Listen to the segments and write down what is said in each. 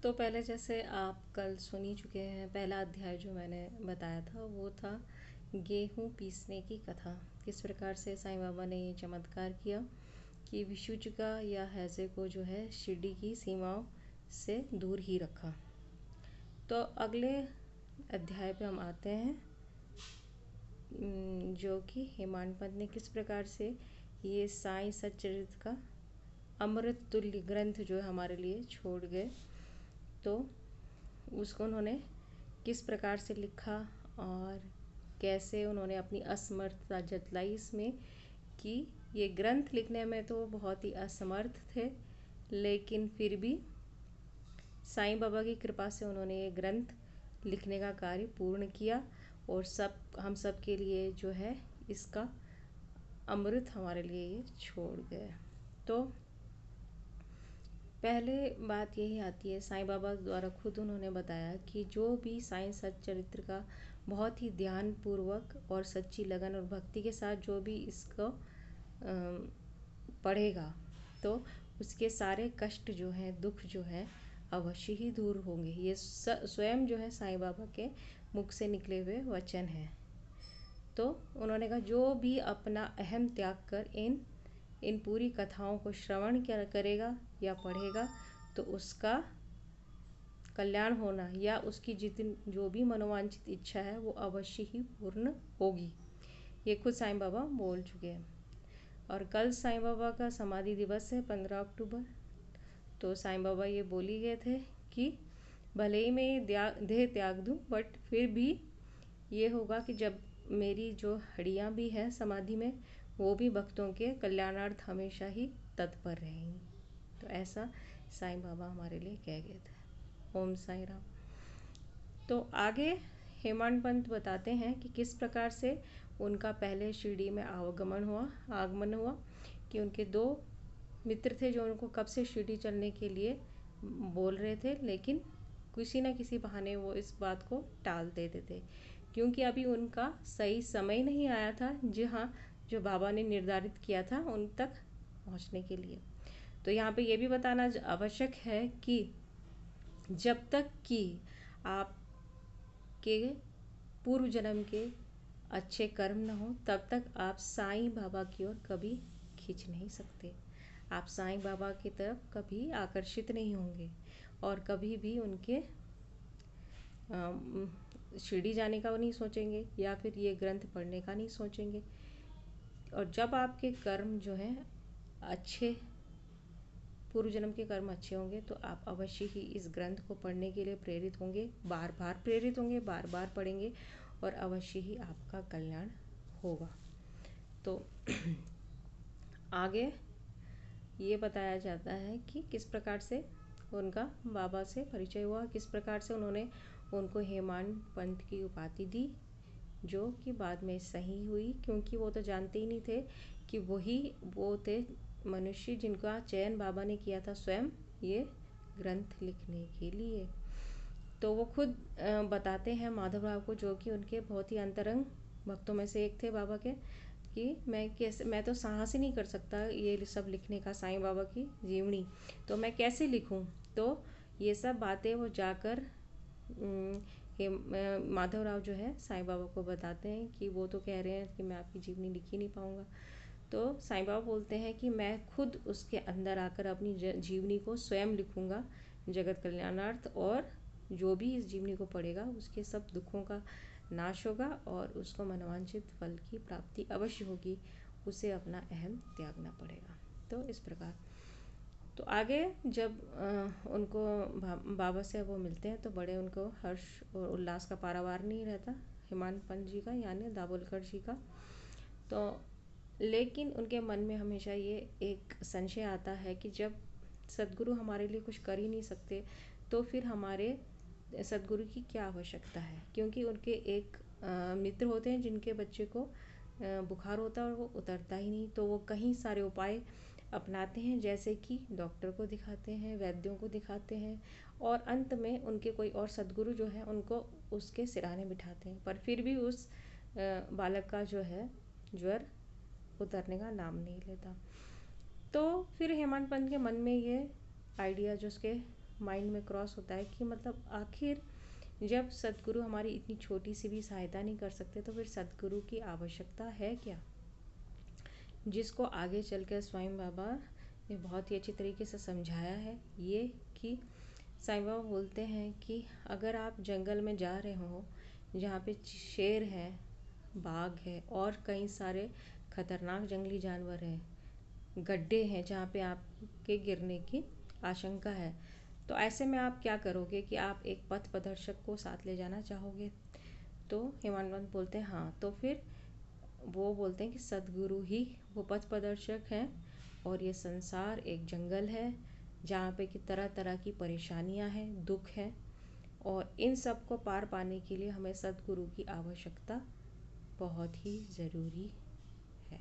तो पहले जैसे आप कल सुन ही चुके हैं, पहला अध्याय जो मैंने बताया था वो था गेहूँ पीसने की कथा। किस प्रकार से साईं बाबा ने ये चमत्कार किया कि विषुचिका या हैजे को जो है शिरडी की सीमाओं से दूर ही रखा। तो अगले अध्याय पे हम आते हैं, जो कि हेमाडपंत ने किस प्रकार से ये साईं सच्चरित्र का अमृत तुल्य ग्रंथ जो है हमारे लिए छोड़ गए। तो उसको उन्होंने किस प्रकार से लिखा और कैसे उन्होंने अपनी असमर्थता जतलाई इसमें कि ये ग्रंथ लिखने में तो बहुत ही असमर्थ थे, लेकिन फिर भी साईं बाबा की कृपा से उन्होंने ये ग्रंथ लिखने का कार्य पूर्ण किया और हम सब के लिए जो है इसका अमृत हमारे लिए ये छोड़ गए। तो पहले बात यही आती है, साईं बाबा द्वारा खुद उन्होंने बताया कि जो भी साईं सच्चरित्र का बहुत ही ध्यान पूर्वक और सच्ची लगन और भक्ति के साथ जो भी इसको पढ़ेगा तो उसके सारे कष्ट जो हैं, दुख जो है अवश्य ही दूर होंगे। ये स्वयं जो है साईं बाबा के मुख से निकले हुए वचन हैं। तो उन्होंने कहा जो भी अपना अहम त्याग कर इन पूरी कथाओं को श्रवण करेगा या पढ़ेगा तो उसका कल्याण होना या उसकी जो भी मनोवांछित इच्छा है वो अवश्य ही पूर्ण होगी। ये खुद साईं बाबा बोल चुके हैं। और कल साईं बाबा का समाधि दिवस है 15 अक्टूबर। तो साईं बाबा ये बोल ही गए थे कि भले ही मैं देह त्याग दूँ, बट फिर भी ये होगा कि जब मेरी जो हड्डियाँ भी हैं समाधि में वो भी भक्तों के कल्याणार्थ हमेशा ही तत्पर रहेंगी। तो ऐसा साईं बाबा हमारे लिए कह गए थे। ओम साईं राम। तो आगे हेमाडपंत बताते हैं कि किस प्रकार से उनका पहले शिरडी में आगमन हुआ कि उनके 2 मित्र थे जो उनको कब से शिरडी चलने के लिए बोल रहे थे, लेकिन किसी न किसी बहाने वो इस बात को टाल देते थे क्योंकि अभी उनका सही समय नहीं आया था जो बाबा ने निर्धारित किया था उन तक पहुंचने के लिए। तो यहाँ पे ये भी बताना आवश्यक है कि जब तक कि आपके पूर्व जन्म के अच्छे कर्म न हो तब तक आप साईं बाबा की ओर कभी खींच नहीं सकते। आप साईं बाबा की तरफ कभी आकर्षित नहीं होंगे और कभी भी उनके शिरडी जाने का नहीं सोचेंगे या फिर ये ग्रंथ पढ़ने का नहीं सोचेंगे। और जब आपके कर्म जो हैं अच्छे, पूर्व जन्म के कर्म अच्छे होंगे तो आप अवश्य ही इस ग्रंथ को पढ़ने के लिए प्रेरित होंगे, बार बार प्रेरित होंगे, बार बार पढ़ेंगे और अवश्य ही आपका कल्याण होगा। तो आगे ये बताया जाता है कि किस प्रकार से उनका बाबा से परिचय हुआ, किस प्रकार से उन्होंने उनको हेमाडपंत की उपाधि दी, जो कि बाद में सही हुई क्योंकि वो तो जानते ही नहीं थे कि वो थे मनुष्य जिनका चयन बाबा ने किया था स्वयं ये ग्रंथ लिखने के लिए। तो वो खुद बताते हैं माधवराव को, जो कि उनके बहुत ही अंतरंग भक्तों में से एक थे बाबा के, कि मैं तो साहस ही नहीं कर सकता ये सब लिखने का, साईं बाबा की जीवनी तो मैं कैसे लिखूं। तो ये सब बातें वो जाकर माधवराव जो है साईं बाबा को बताते हैं कि वो तो कह रहे हैं कि मैं आपकी जीवनी लिख ही नहीं पाऊँगा। तो साईं बाबा बोलते हैं कि मैं खुद उसके अंदर आकर अपनी जीवनी को स्वयं लिखूँगा जगत कल्याणार्थ, और जो भी इस जीवनी को पढ़ेगा उसके सब दुखों का नाश होगा और उसको मनोवांछित फल की प्राप्ति अवश्य होगी। उसे अपना अहम त्यागना पड़ेगा। तो इस प्रकार तो आगे जब उनको बाबा से वो मिलते हैं तो बड़े उनको हर्ष और उल्लास का पारावार नहीं रहता हेमाडपंत जी का, यानी दाभोलकर जी का। तो लेकिन उनके मन में हमेशा ये एक संशय आता है कि जब सद्गुरु हमारे लिए कुछ कर ही नहीं सकते तो फिर हमारे सद्गुरु की क्या आवश्यकता है, क्योंकि उनके एक मित्र होते हैं जिनके बच्चे को बुखार होता है और वो उतरता ही नहीं। तो वो कई सारे उपाय अपनाते हैं, जैसे कि डॉक्टर को दिखाते हैं, वैद्यों को दिखाते हैं और अंत में उनके कोई और सद्गुरु जो है उनको उसके सिरहाने बिठाते हैं, पर फिर भी उस बालक का जो है ज्वर उतरने का नाम नहीं लेता। तो फिर हेमाडपंत के मन में ये आइडिया जो उसके माइंड में क्रॉस होता है कि मतलब आखिर जब सदगुरु हमारी इतनी छोटी सी भी सहायता नहीं कर सकते तो फिर सदगुरु की आवश्यकता है क्या, जिसको आगे चलकर स्वयं बाबा ने बहुत ही अच्छी तरीके से समझाया है। ये कि साईं बाबा बोलते हैं कि अगर आप जंगल में जा रहे हो जहाँ पे शेर है, बाघ है और कई सारे खतरनाक जंगली जानवर हैं, गड्ढे हैं जहाँ पे आपके गिरने की आशंका है, तो ऐसे में आप क्या करोगे कि आप एक पथ प्रदर्शक को साथ ले जाना चाहोगे। तो हेमानवंत बोलते हैं हाँ। तो फिर वो बोलते हैं कि सदगुरु ही वो पथ प्रदर्शक हैं और ये संसार एक जंगल है जहाँ पे कि तरह तरह की परेशानियाँ हैं, दुख है, और इन सब को पार पाने के लिए हमें सदगुरु की आवश्यकता बहुत ही ज़रूरी है।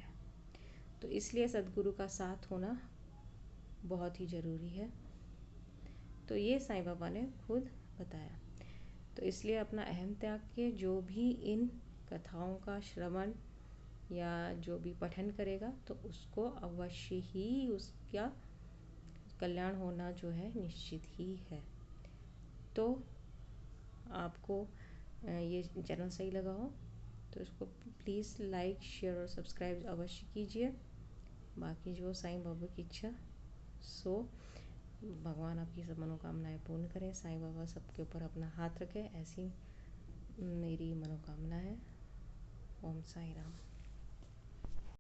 तो इसलिए सदगुरु का साथ होना बहुत ही ज़रूरी है। तो ये साईं बाबा ने खुद बताया। तो इसलिए अपना अहम त्याग के जो भी इन कथाओं का श्रवण या जो भी पठन करेगा तो उसको अवश्य ही उसका कल्याण होना जो है निश्चित ही है। तो आपको ये चैनल सही लगा हो तो इसको प्लीज़ लाइक, शेयर और सब्सक्राइब अवश्य कीजिए। बाकी जो साईं बाबा की इच्छा सो भगवान आपकी सब मनोकामनाएं पूर्ण करें, साईं बाबा सबके ऊपर अपना हाथ रखें, ऐसी मेरी मनोकामना है। ओम साई राम।